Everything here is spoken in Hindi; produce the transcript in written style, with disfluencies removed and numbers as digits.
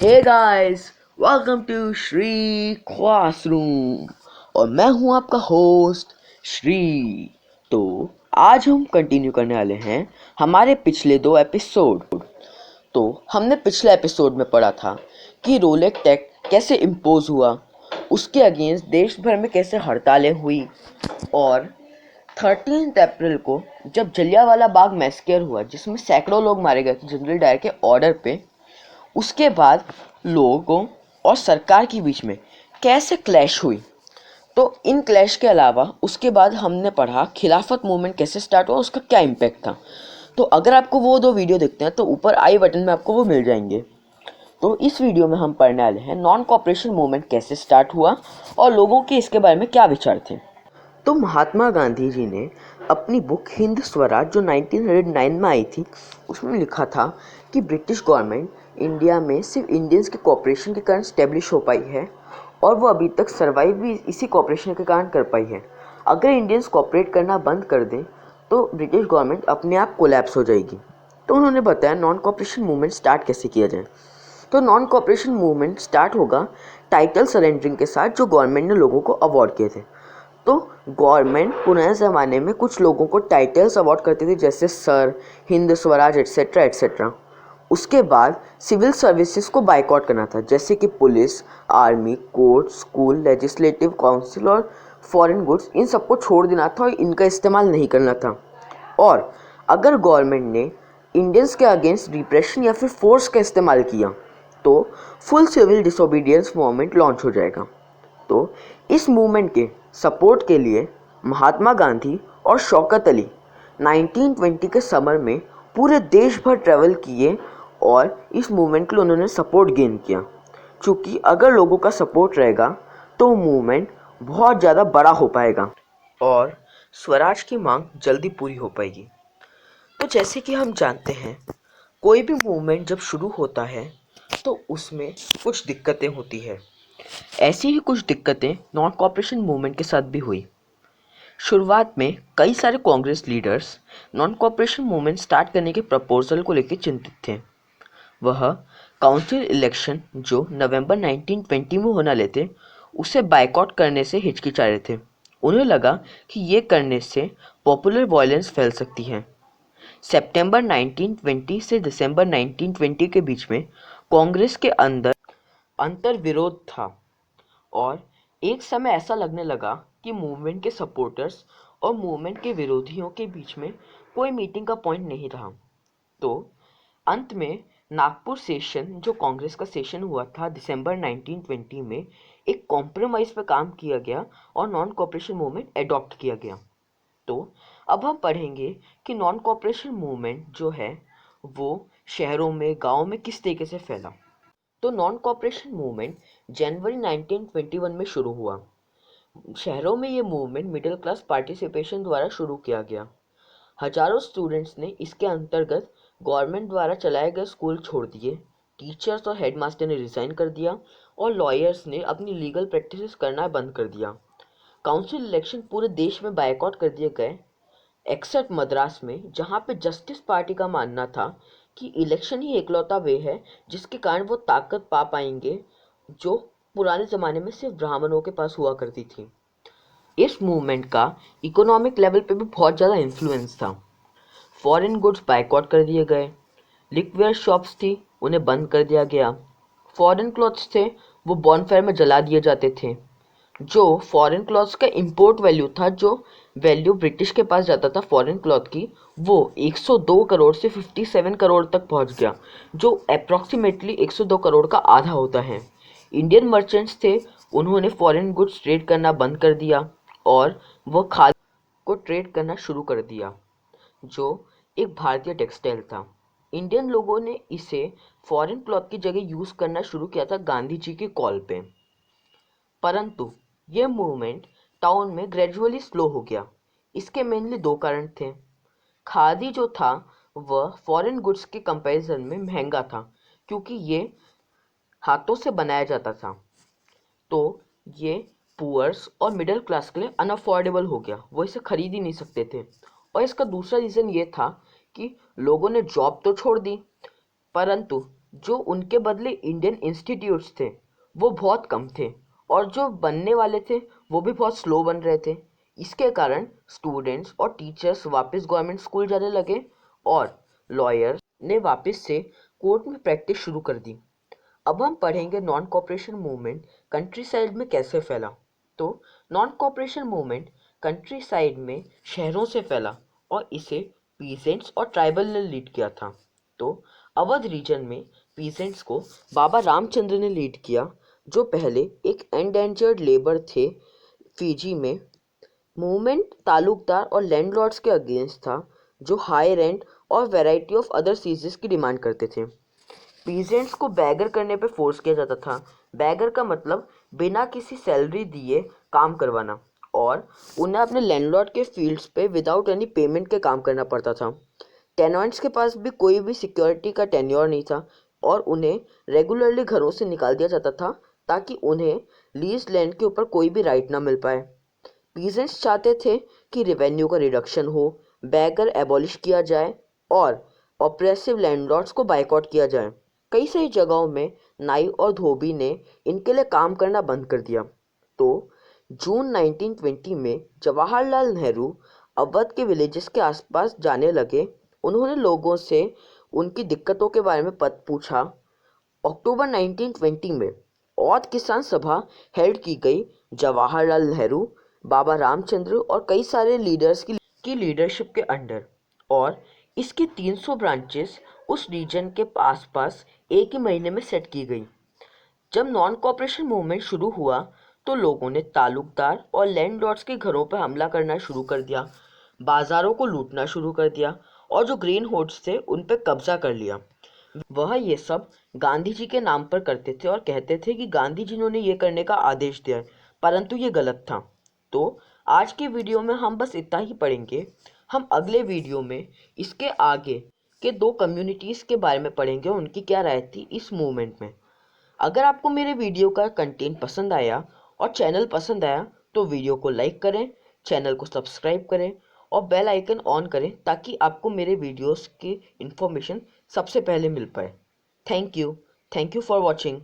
Hey guys, welcome to Shri classroom और मैं हूं आपका होस्ट श्री। तो आज हम कंटिन्यू करने वाले हैं हमारे पिछले 2 एपिसोड। तो हमने पिछले एपिसोड में पढ़ा था कि रोलेट टैक्स कैसे इम्पोज हुआ, उसके अगेंस्ट देश भर में कैसे हड़तालें हुई और 13 अप्रैल को जब जलियांवाला बाग मैसेकर हुआ जिसमें सैकड़ों लोग मारे गए थे जनरल डायर के ऑर्डर पे, उसके बाद लोगों और सरकार के बीच में कैसे क्लैश हुई। तो इन क्लैश के अलावा उसके बाद हमने पढ़ा खिलाफत मूवमेंट कैसे स्टार्ट हुआ, उसका क्या इम्पैक्ट था। तो अगर आपको वो 2 वीडियो देखते हैं तो ऊपर आई बटन में आपको वो मिल जाएंगे। तो इस वीडियो में हम पढ़ने वाले हैं नॉन कॉपरेशन मूवमेंट कैसे स्टार्ट हुआ और लोगों के इसके बारे में क्या विचार थे। तो महात्मा गांधी जी ने अपनी बुक हिंद स्वराज जो 1909 में आई थी उसमें लिखा था कि ब्रिटिश गवर्नमेंट इंडिया में सिर्फ इंडियंस के कॉपरेशन के कारण स्टेब्लिश हो पाई है और वो अभी तक सर्वाइव भी इसी कॉपरेशन के कारण कर पाई है। अगर इंडियंस कॉपरेट करना बंद कर दें तो ब्रिटिश गवर्नमेंट अपने आप कोलैप्स हो जाएगी। तो उन्होंने बताया नॉन कॉपरेशन मूवमेंट स्टार्ट कैसे किया जाए। तो नॉन कॉपरेशन मूवमेंट स्टार्ट होगा टाइटल सरेंडरिंग के साथ जो गवर्नमेंट ने लोगों को अवार्ड किए थे। तो गवर्नमेंट पुराने ज़माने में कुछ लोगों को टाइटल्स अवार्ड करती थी जैसे sir, Hind Swaraj etcetera etcetera. उसके बाद सिविल सर्विसेज को बाइकआउट करना था जैसे कि police, army, court, school, legislative council और फॉरेन गुड्स, इन सबको छोड़ देना था और इनका इस्तेमाल नहीं करना था। और अगर गवर्नमेंट ने इंडियंस के अगेंस्ट रिप्रेशन या फिर फोर्स का इस्तेमाल किया तो full civil disobedience movement launch हो जाएगा। तो इस मूवमेंट के सपोर्ट के लिए महात्मा गांधी और शौकत अली 1920 के समर में पूरे देश भर ट्रैवल किए और इस मूवमेंट के लिए उन्होंने सपोर्ट गेन किया। क्योंकि अगर लोगों का सपोर्ट रहेगा तो मूवमेंट बहुत ज़्यादा बड़ा हो पाएगा और स्वराज की मांग जल्दी पूरी हो पाएगी। तो जैसे कि हम जानते हैं कोई भी मूवमेंट जब शुरू होता है तो उसमें कुछ दिक्कतें होती है। ऐसी ही कुछ दिक्कतें नॉन कॉपरेशन मूवमेंट के साथ भी हुई। शुरुआत में कई सारे Congress leaders non cooperation movement start करने के प्रपोजल को लेकर चिंतित थे। वह काउंसिल इलेक्शन जो नवंबर 1920 में होने वाले थे उसे बायकॉट करने से हिचकिचा रहे थे। उन्हें लगा कि ये करने से पॉपुलर वायलेंस फैल सकती है। सितंबर 1920 से दिसंबर 1920 के बीच में कांग्रेस के अंदर अंतर विरोध था और एक समय ऐसा लगने लगा कि मूवमेंट के सपोर्टर्स और मूवमेंट के विरोधियों के बीच में कोई मीटिंग का पॉइंट नहीं था। तो अंत में नागपुर सेशन जो कांग्रेस का सेशन हुआ था दिसंबर 1920 में, एक कॉम्प्रोमाइज़ पर काम किया गया और नॉन कॉपरेशन मूवमेंट एडॉप्ट किया गया। तो अब हम पढ़ेंगे कि नॉन कॉपरेशन मूवमेंट जो है वो शहरों में, गाँव में किस तरीके से फैला। तो नॉन कॉपरेशन मूवमेंट जनवरी 1921 में शुरू हुआ। शहरों में ये मूवमेंट मिडिल क्लास पार्टिसिपेशन द्वारा शुरू किया गया। हजारों स्टूडेंट्स ने इसके अंतर्गत गवर्नमेंट द्वारा चलाए गए स्कूल छोड़ दिए, टीचर्स और हेडमास्टर ने रिजाइन कर दिया और लॉयर्स ने अपनी लीगल प्रैक्टिसेस करना बंद कर दिया। काउंसिल इलेक्शन पूरे देश में बायकॉट कर दिए गए एक्सेप्ट मद्रास में, जहां पे जस्टिस पार्टी का मानना था कि इलेक्शन ही एकलौता वे है जिसके कारण वो ताकत पा पाएंगे जो पुराने ज़माने में सिर्फ ब्राह्मणों के पास हुआ करती थी। इस मूवमेंट का इकोनॉमिक लेवल पे भी बहुत ज़्यादा इन्फ्लुएंस था। फॉरेन गुड्स बायकॉट कर दिए गए, लिक्वेयर शॉप्स थी उन्हें बंद कर दिया गया, फॉरेन क्लॉथ्स थे वो बॉनफायर में जला दिए जाते थे। जो फॉरेन क्लॉथ्स का इंपोर्ट वैल्यू था, जो वैल्यू ब्रिटिश के पास जाता था फॉरेन क्लॉथ की, वो 102 करोड़ से 57 करोड़ तक पहुंच गया, जो अप्रॉक्सीमेटली 102 करोड़ का आधा होता है। इंडियन मर्चेंट्स थे, उन्होंने फॉरेन गुड्स ट्रेड करना बंद कर दिया और वह खादी को ट्रेड करना शुरू कर दिया जो एक भारतीय टेक्सटाइल था। इंडियन लोगों ने इसे फॉरेन क्लॉथ की जगह यूज़ करना शुरू किया था गांधी जी की कॉल पे। परंतु यह मूवमेंट टाउन में ग्रेजुअली स्लो हो गया। इसके मेनली 2 कारण थे। खादी जो था वह फॉरेन गुड्स के कंपैरिजन में महंगा था क्योंकि ये हाथों से बनाया जाता था, तो ये पुअर्स और मिडिल क्लास के लिए अनअफोर्डेबल हो गया, वो इसे खरीद ही नहीं सकते थे। और इसका दूसरा रीज़न ये था कि लोगों ने जॉब तो छोड़ दी परंतु जो उनके बदले इंडियन इंस्टीट्यूट्स थे वो बहुत कम थे, और जो बनने वाले थे वो भी बहुत स्लो बन रहे थे। इसके कारण स्टूडेंट्स और टीचर्स वापस गवर्नमेंट स्कूल जाने लगे, और लॉयर्स ने वापस से कोर्ट में प्रैक्टिस शुरू कर दी। अब हम पढ़ेंगे non cooperation movement country side में कैसे फैला। तो non cooperation movement country side में शहरों से फैला, और इसे पीसेंट्स और ट्राइबल ने लीड किया था। तो अवध रीजन में पीसेंट्स को बाबा रामचंद्र ने लीड किया, जो पहले एक एंडेंजर्ड लेबर थे फिजी में। मूवमेंट तालुकदार और लैंडलॉर्ड्स के अगेंस्ट था, जो हाई रेंट और वैरायटी ऑफ अदर सीजेस की डिमांड करते थे। पीजेंट्स को बैगर करने पे फोर्स किया जाता था। बैगर का मतलब बिना किसी सैलरी दिए काम करवाना, और उन्हें अपने लैंडलॉर्ड के फील्ड्स पे विदाउट एनी पेमेंट के काम करना पड़ता था। टेनेंट्स के पास भी कोई भी सिक्योरिटी का टेन्योर नहीं था, और उन्हें रेगुलरली घरों से निकाल दिया जाता था, ताकि उन्हें लीज लैंड के ऊपर कोई भी राइट ना मिल पाए। पीजेंट्स चाहते थे कि रेवेन्यू का रिडक्शन हो, बैगर एबॉलिश किया जाए, और ऑप्रेसिव लैंडलॉर्ड्स को बाइकआउट किया जाए। कई सारी जगहों में नाई और धोबी ने इनके लिए काम करना बंद कर दिया। तो जून 1920 में जवाहरलाल नेहरू अवध के विलेजेस के आसपास जाने लगे। उन्होंने लोगों से उनकी दिक्कतों के बारे में पूछा। अक्टूबर 1920 में औध किसान सभा हेल्ड की गई। जवाहरलाल नेहरू, बाबा रामचंद्र और कई सारे लीडर्स की लीडरशिप के अंडर, और इसकी 300 ब्रांचेस उस रीजन के आसपास एक ही महीने में सेट की गई। जब नॉन कॉपरेशन मूवमेंट शुरू हुआ तो लोगों ने तालुकदार और लैंडलॉर्ड्स के घरों पर हमला करना शुरू कर दिया, बाजारों को लूटना शुरू कर दिया, और जो ग्रीन होर्ड्स थे उन पर कब्जा कर लिया। वह ये सब गांधी जी के नाम पर करते थे और कहते थे कि गांधी जी ने ये करने का आदेश दिया है, परंतु ये गलत था। तो आज के वीडियो में हम बस इतना ही पढ़ेंगे। हम अगले वीडियो में इसके आगे के दो कम्युनिटीज़ के बारे में पढ़ेंगे, उनकी क्या राय थी इस मूवमेंट में। अगर आपको मेरे वीडियो का कंटेंट पसंद आया और चैनल पसंद आया तो वीडियो को लाइक करें, चैनल को सब्सक्राइब करें और बेल आइकन ऑन करें, ताकि आपको मेरे वीडियोस की इन्फॉर्मेशन सबसे पहले मिल पाए। Thank you for watching.